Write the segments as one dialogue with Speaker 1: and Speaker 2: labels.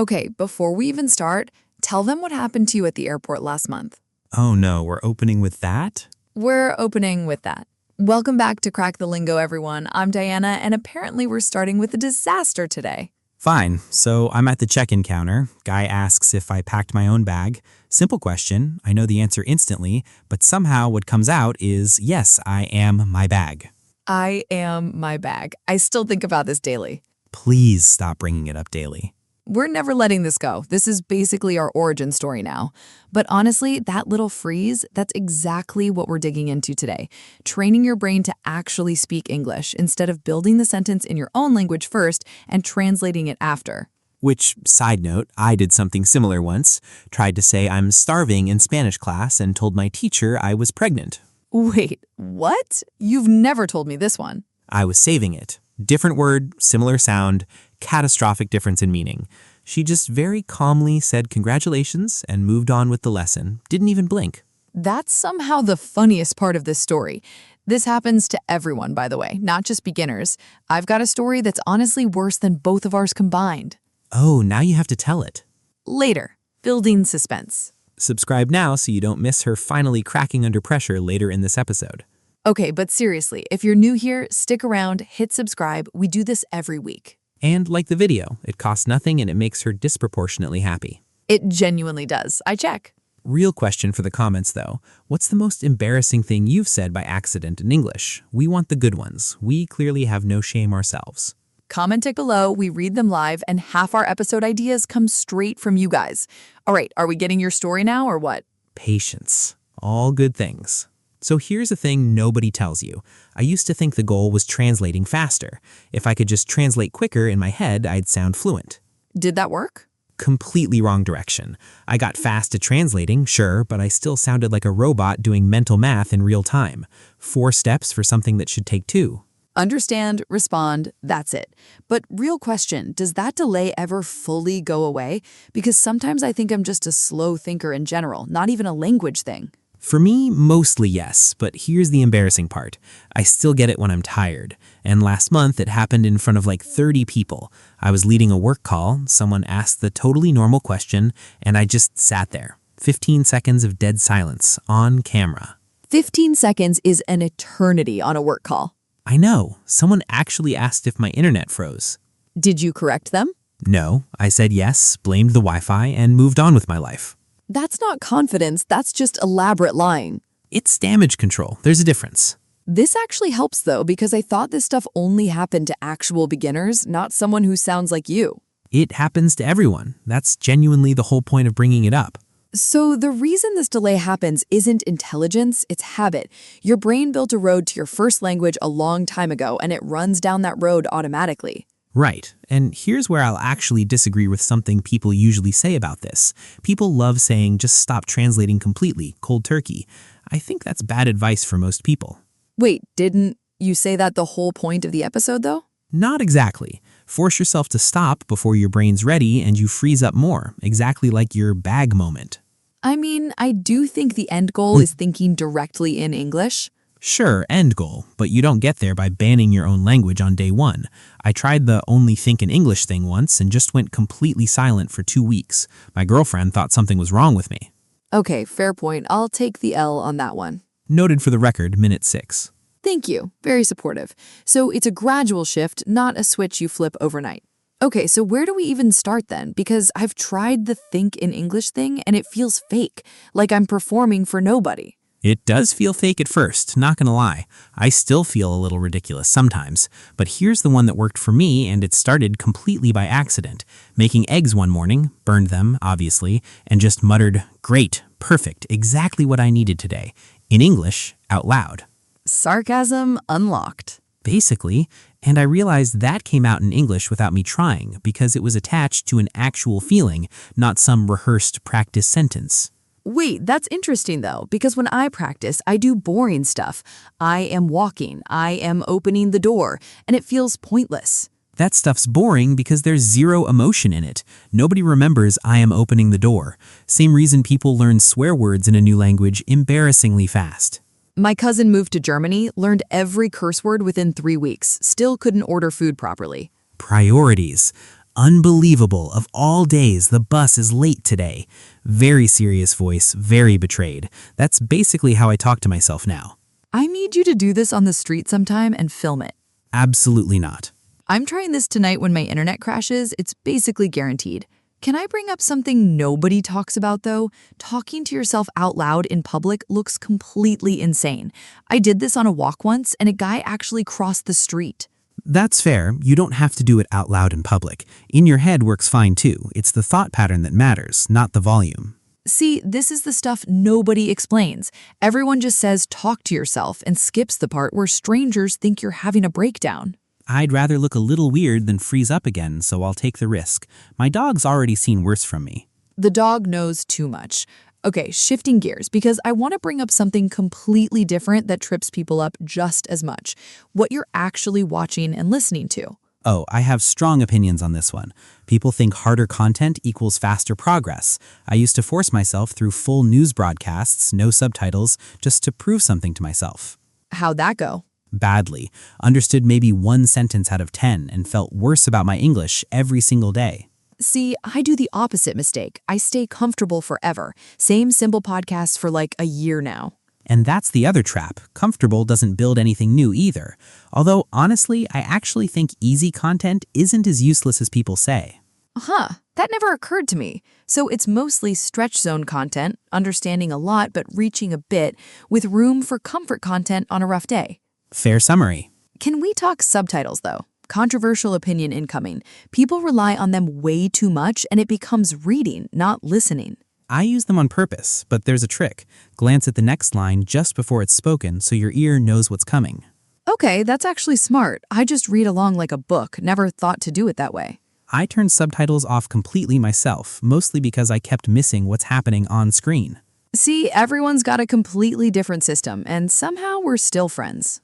Speaker 1: Okay, before we even start, tell them what happened to you at the airport last month.
Speaker 2: Oh no, we're opening with that?
Speaker 1: We're opening with that. Welcome back to Crack the Lingo, everyone. I'm Diana, and apparently we're starting with a disaster today.
Speaker 2: Fine, so I'm at the check-in counter. Guy asks if I packed my own bag. Simple question, I know the answer instantly, but somehow what comes out is, yes, I am my bag.
Speaker 1: I am my bag. I still think about this daily.
Speaker 2: Please stop bringing it up daily.
Speaker 1: We're never letting this go. This is basically our origin story now. But honestly, that little freeze, that's exactly what we're digging into today. Training your brain to actually speak English instead of building the sentence in your own language first and translating it after.
Speaker 2: Which, side note, I did something similar once. Tried to say I'm starving in Spanish class and told my teacher I was pregnant.
Speaker 1: Wait, what? You've never told me this one.
Speaker 2: I was saving it. Different word, similar sound, catastrophic difference in meaning. She just very calmly said congratulations and moved on with the lesson. Didn't even blink.
Speaker 1: That's somehow the funniest part of this story. This happens to everyone, by the way, not just beginners. I've got a story that's honestly worse than both of ours combined.
Speaker 2: Oh, now you have to tell it.
Speaker 1: Later, building suspense.
Speaker 2: Subscribe now so you don't miss her finally cracking under pressure later in this episode.
Speaker 1: Okay, but seriously, if you're new here, stick around, hit subscribe. We do this every week.
Speaker 2: And like the video, it costs nothing and it makes her disproportionately happy.
Speaker 1: It genuinely does. I check.
Speaker 2: Real question for the comments though. What's the most embarrassing thing you've said by accident in English? We want the good ones. We clearly have no shame ourselves.
Speaker 1: Comment it below, we read them live, and half our episode ideas come straight from you guys. All right, are we getting your story now or what?
Speaker 2: Patience. All good things. So here's a thing nobody tells you. I used to think the goal was translating faster. If I could just translate quicker in my head, I'd sound fluent.
Speaker 1: Did that work?
Speaker 2: Completely wrong direction. I got fast at translating, sure, but I still sounded like a robot doing mental math in real time. 4 steps for something that should take 2.
Speaker 1: Understand, respond, that's it. But real question, does that delay ever fully go away? Because sometimes I think I'm just a slow thinker in general, not even a language thing.
Speaker 2: For me, mostly yes, but here's the embarrassing part. I still get it when I'm tired. And last month, it happened in front of like 30 people. I was leading a work call, someone asked the totally normal question, and I just sat there. 15 seconds of dead silence, on camera.
Speaker 1: 15 seconds is an eternity on a work call.
Speaker 2: I know. Someone actually asked if my internet froze.
Speaker 1: Did you correct them?
Speaker 2: No, I said yes, blamed the Wi-Fi, and moved on with my life.
Speaker 1: That's not confidence, that's just elaborate lying.
Speaker 2: It's damage control. There's a difference.
Speaker 1: This actually helps though, because I thought this stuff only happened to actual beginners, not someone who sounds like you.
Speaker 2: It happens to everyone. That's genuinely the whole point of bringing it up.
Speaker 1: So the reason this delay happens isn't intelligence, it's habit. Your brain built a road to your first language a long time ago, and it runs down that road automatically.
Speaker 2: Right, and here's where I'll actually disagree with something people usually say about this. People love saying just stop translating completely, cold turkey. I think that's bad advice for most people.
Speaker 1: Wait, didn't you say that the whole point of the episode though?
Speaker 2: Not exactly. Force yourself to stop before your brain's ready and you freeze up more, exactly like your bag moment.
Speaker 1: I mean, I do think the end goal is thinking directly in English.
Speaker 2: Sure, end goal, but you don't get there by banning your own language on day 1. I tried the only think in English thing once and just went completely silent for 2 weeks. My girlfriend thought something was wrong with me.
Speaker 1: Okay, fair point. I'll take the L on that one.
Speaker 2: Noted for the record, minute 6.
Speaker 1: Thank you. Very supportive. So it's a gradual shift, not a switch you flip overnight. Okay, so where do we even start then? Because I've tried the think in English thing and it feels fake, like I'm performing for nobody.
Speaker 2: It does feel fake at first, not gonna lie. I still feel a little ridiculous sometimes, but here's the one that worked for me and it started completely by accident. Making eggs one morning, burned them, obviously, and just muttered, "Great, perfect, exactly what I needed today," in English, out loud.
Speaker 1: Sarcasm unlocked.
Speaker 2: Basically, and I realized that came out in English without me trying because it was attached to an actual feeling, not some rehearsed practice sentence.
Speaker 1: Wait, that's interesting though, because when I practice, I do boring stuff. I am walking, I am opening the door, and it feels pointless.
Speaker 2: That stuff's boring because there's zero emotion in it. Nobody remembers I am opening the door. Same reason people learn swear words in a new language embarrassingly fast.
Speaker 1: My cousin moved to Germany, learned every curse word within 3 weeks, still couldn't order food properly.
Speaker 2: Priorities. Unbelievable. Of all days, the bus is late today. Very serious voice, very betrayed. That's basically how I talk to myself now.
Speaker 1: I need you to do this on the street sometime and film it.
Speaker 2: Absolutely not.
Speaker 1: I'm trying this tonight when my internet crashes. It's basically guaranteed. Can I bring up something nobody talks about, though? Talking to yourself out loud in public looks completely insane. I did this on a walk once, and a guy actually crossed the street.
Speaker 2: That's fair. You don't have to do it out loud in public. In your head works fine too. It's the thought pattern that matters, not the volume.
Speaker 1: See, this is the stuff nobody explains. Everyone just says talk to yourself and skips the part where strangers think you're having a breakdown.
Speaker 2: I'd rather look a little weird than freeze up again, so I'll take the risk. My dog's already seen worse from me.
Speaker 1: The dog knows too much. Okay, shifting gears, because I want to bring up something completely different that trips people up just as much. What you're actually watching and listening to.
Speaker 2: Oh, I have strong opinions on this one. People think harder content equals faster progress. I used to force myself through full news broadcasts, no subtitles, just to prove something to myself.
Speaker 1: How'd that go?
Speaker 2: Badly. Understood maybe one sentence out of 10 and felt worse about my English every single day.
Speaker 1: See, I do the opposite mistake. I stay comfortable forever. Same simple podcasts for like a year now.
Speaker 2: And that's the other trap. Comfortable doesn't build anything new either. Although, honestly, I actually think easy content isn't as useless as people say.
Speaker 1: That never occurred to me. So it's mostly stretch zone content, understanding a lot but reaching a bit, with room for comfort content on a rough day.
Speaker 2: Fair summary.
Speaker 1: Can we talk subtitles, though? Controversial opinion incoming. People rely on them way too much, and it becomes reading, not listening.
Speaker 2: I use them on purpose, but there's a trick. Glance at the next line just before it's spoken so your ear knows what's coming.
Speaker 1: Okay, that's actually smart. I just read along like a book, never thought to do it that way.
Speaker 2: I turned subtitles off completely myself, mostly because I kept missing what's happening on screen.
Speaker 1: See, everyone's got a completely different system, and somehow we're still friends.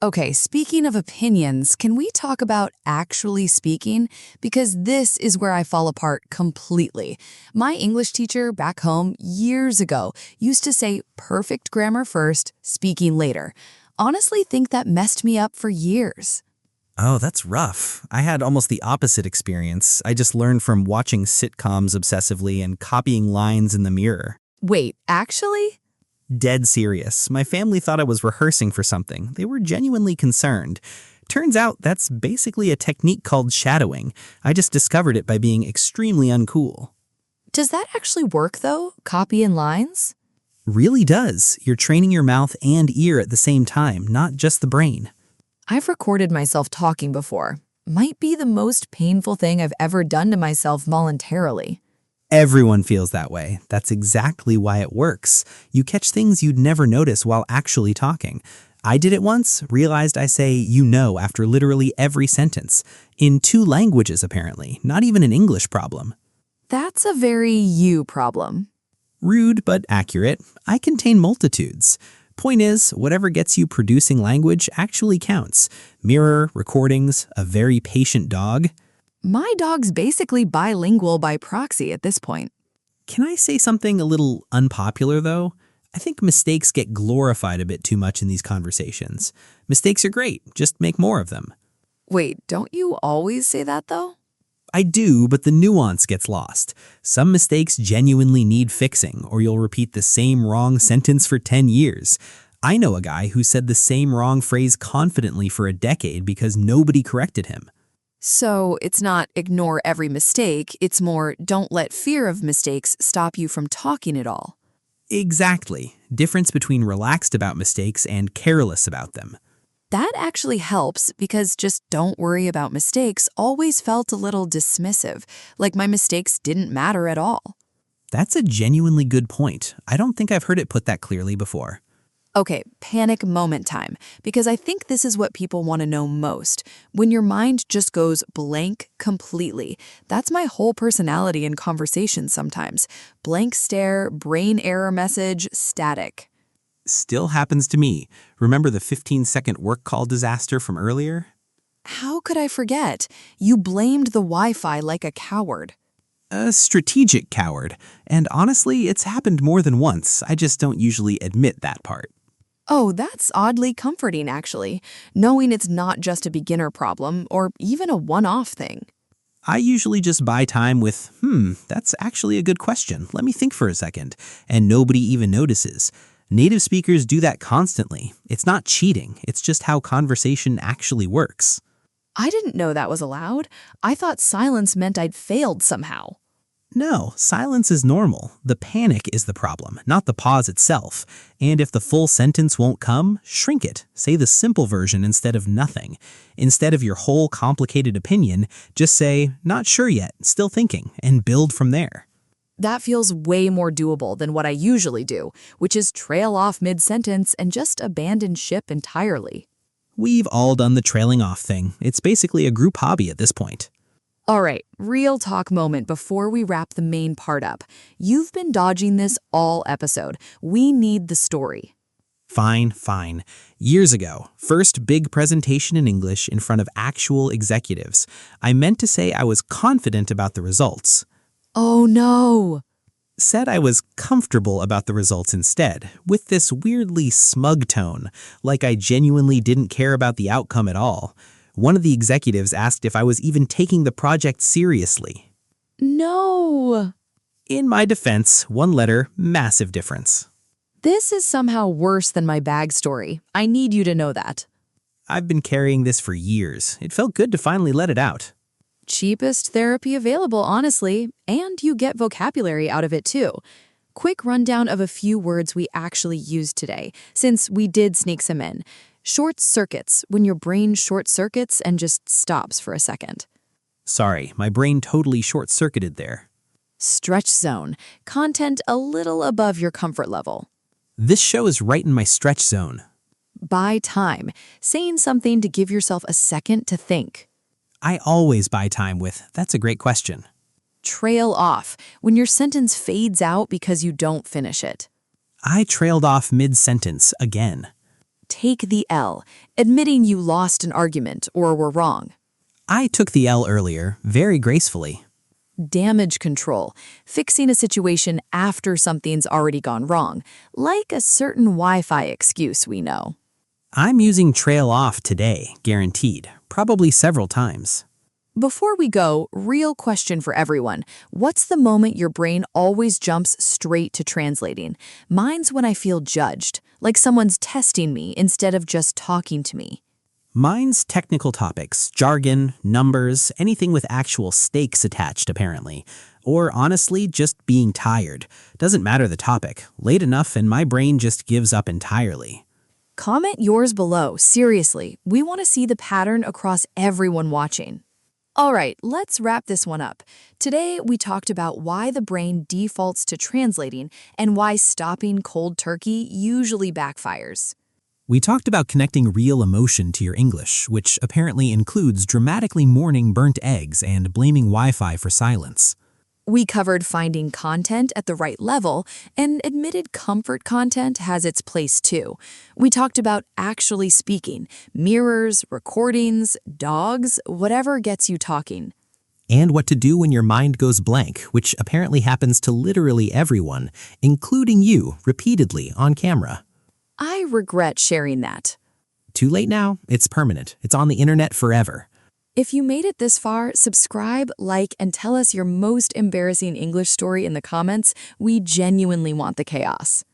Speaker 1: Okay, speaking of opinions, can we talk about actually speaking? Because this is where I fall apart completely. My English teacher back home years ago used to say perfect grammar first, speaking later. Honestly, think that messed me up for years.
Speaker 3: Oh, that's rough. I had almost the opposite experience. I just learned from watching sitcoms obsessively and copying lines in the mirror.
Speaker 1: Wait, actually?
Speaker 3: Dead serious. My family thought I was rehearsing for something. They were genuinely concerned. Turns out that's basically a technique called shadowing. I just discovered it by being extremely uncool.
Speaker 1: Does that actually work, though? Copying lines?
Speaker 3: Really does. You're training your mouth and ear at the same time, not just the brain.
Speaker 1: I've recorded myself talking before. Might be the most painful thing I've ever done to myself voluntarily.
Speaker 3: Everyone feels that way. That's exactly why it works. You catch things you'd never notice while actually talking. I did it once, realized I say you know after literally every sentence. In 2 languages, apparently. Not even an English problem.
Speaker 1: That's a very you problem.
Speaker 3: Rude but accurate. I contain multitudes. Point is, whatever gets you producing language actually counts. Mirror, recordings, a very patient dog.
Speaker 1: My dog's basically bilingual by proxy at this point.
Speaker 3: Can I say something a little unpopular, though? I think mistakes get glorified a bit too much in these conversations. Mistakes are great, just make more of them.
Speaker 1: Wait, don't you always say that, though?
Speaker 3: I do, but the nuance gets lost. Some mistakes genuinely need fixing, or you'll repeat the same wrong sentence for 10 years. I know a guy who said the same wrong phrase confidently for a decade because nobody corrected him.
Speaker 1: So it's not ignore every mistake, it's more don't let fear of mistakes stop you from talking at all.
Speaker 3: Exactly. Difference between relaxed about mistakes and careless about them.
Speaker 1: That actually helps because just don't worry about mistakes always felt a little dismissive, like my mistakes didn't matter at all.
Speaker 3: That's a genuinely good point. I don't think I've heard it put that clearly before.
Speaker 1: Okay, panic moment time, because I think this is what people want to know most. When your mind just goes blank completely. That's my whole personality in conversations sometimes. Blank stare, brain error message, static.
Speaker 3: Still happens to me. Remember the 15-second work call disaster from earlier?
Speaker 1: How could I forget? You blamed the Wi-Fi like a coward.
Speaker 3: A strategic coward. And honestly, it's happened more than once. I just don't usually admit that part.
Speaker 1: Oh, that's oddly comforting, actually, knowing it's not just a beginner problem or even a one-off thing.
Speaker 3: I usually just buy time with, that's actually a good question. Let me think for a second. And nobody even notices. Native speakers do that constantly. It's not cheating. It's just how conversation actually works.
Speaker 1: I didn't know that was allowed. I thought silence meant I'd failed somehow.
Speaker 3: No, silence is normal. The panic is the problem, not the pause itself. And if the full sentence won't come, shrink it. Say the simple version instead of nothing. Instead of your whole complicated opinion, just say, not sure yet, still thinking, and build from there.
Speaker 1: That feels way more doable than what I usually do, which is trail off mid-sentence and just abandon ship entirely.
Speaker 3: We've all done the trailing off thing. It's basically a group hobby at this point.
Speaker 1: All right, real talk moment before we wrap the main part up. You've been dodging this all episode. We need the story.
Speaker 3: Fine. Years ago, first big presentation in English in front of actual executives. I meant to say I was confident about the results.
Speaker 1: Oh no!
Speaker 3: Said I was comfortable about the results instead, with this weirdly smug tone, like I genuinely didn't care about the outcome at all. One of the executives asked if I was even taking the project seriously.
Speaker 1: No!
Speaker 3: In my defense, one letter, massive difference.
Speaker 1: This is somehow worse than my bag story. I need you to know that.
Speaker 3: I've been carrying this for years. It felt good to finally let it out.
Speaker 1: Cheapest therapy available, honestly, and you get vocabulary out of it too. Quick rundown of a few words we actually used today, since we did sneak some in. Short circuits, when your brain short circuits and just stops for a second.
Speaker 3: Sorry, my brain totally short-circuited there.
Speaker 1: Stretch zone, content a little above your comfort level.
Speaker 3: This show is right in my stretch zone.
Speaker 1: Buy time, saying something to give yourself a second to think.
Speaker 3: I always buy time with, that's a great question.
Speaker 1: Trail off, when your sentence fades out because you don't finish it.
Speaker 3: I trailed off mid-sentence again.
Speaker 1: Take the L, admitting you lost an argument or were wrong.
Speaker 3: I took the L earlier, very gracefully.
Speaker 1: Damage control, fixing a situation after something's already gone wrong, like a certain Wi-Fi excuse we know.
Speaker 3: I'm using trail off today, guaranteed, probably several times.
Speaker 1: Before we go, real question for everyone. What's the moment your brain always jumps straight to translating? Mine's when I feel judged, like someone's testing me instead of just talking to me.
Speaker 3: Mine's technical topics, jargon, numbers, anything with actual stakes attached, apparently. Or honestly, just being tired. Doesn't matter the topic. Late enough and my brain just gives up entirely.
Speaker 1: Comment yours below, seriously. We want to see the pattern across everyone watching. All right, let's wrap this one up. Today, we talked about why the brain defaults to translating and why stopping cold turkey usually backfires.
Speaker 3: We talked about connecting real emotion to your English, which apparently includes dramatically mourning burnt eggs and blaming Wi-Fi for silence.
Speaker 1: We covered finding content at the right level and admitted comfort content has its place too. We talked about actually speaking, mirrors, recordings, dogs, whatever gets you talking.
Speaker 3: And what to do when your mind goes blank, which apparently happens to literally everyone, including you, repeatedly on camera.
Speaker 1: I regret sharing that.
Speaker 3: Too late now, it's permanent. It's on the internet forever.
Speaker 1: If you made it this far, subscribe, like, and tell us your most embarrassing English story in the comments. We genuinely want the chaos.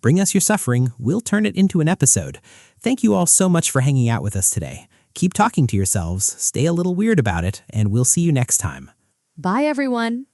Speaker 3: Bring us your suffering, we'll turn it into an episode. Thank you all so much for hanging out with us today. Keep talking to yourselves, stay a little weird about it, and we'll see you next time.
Speaker 1: Bye, everyone.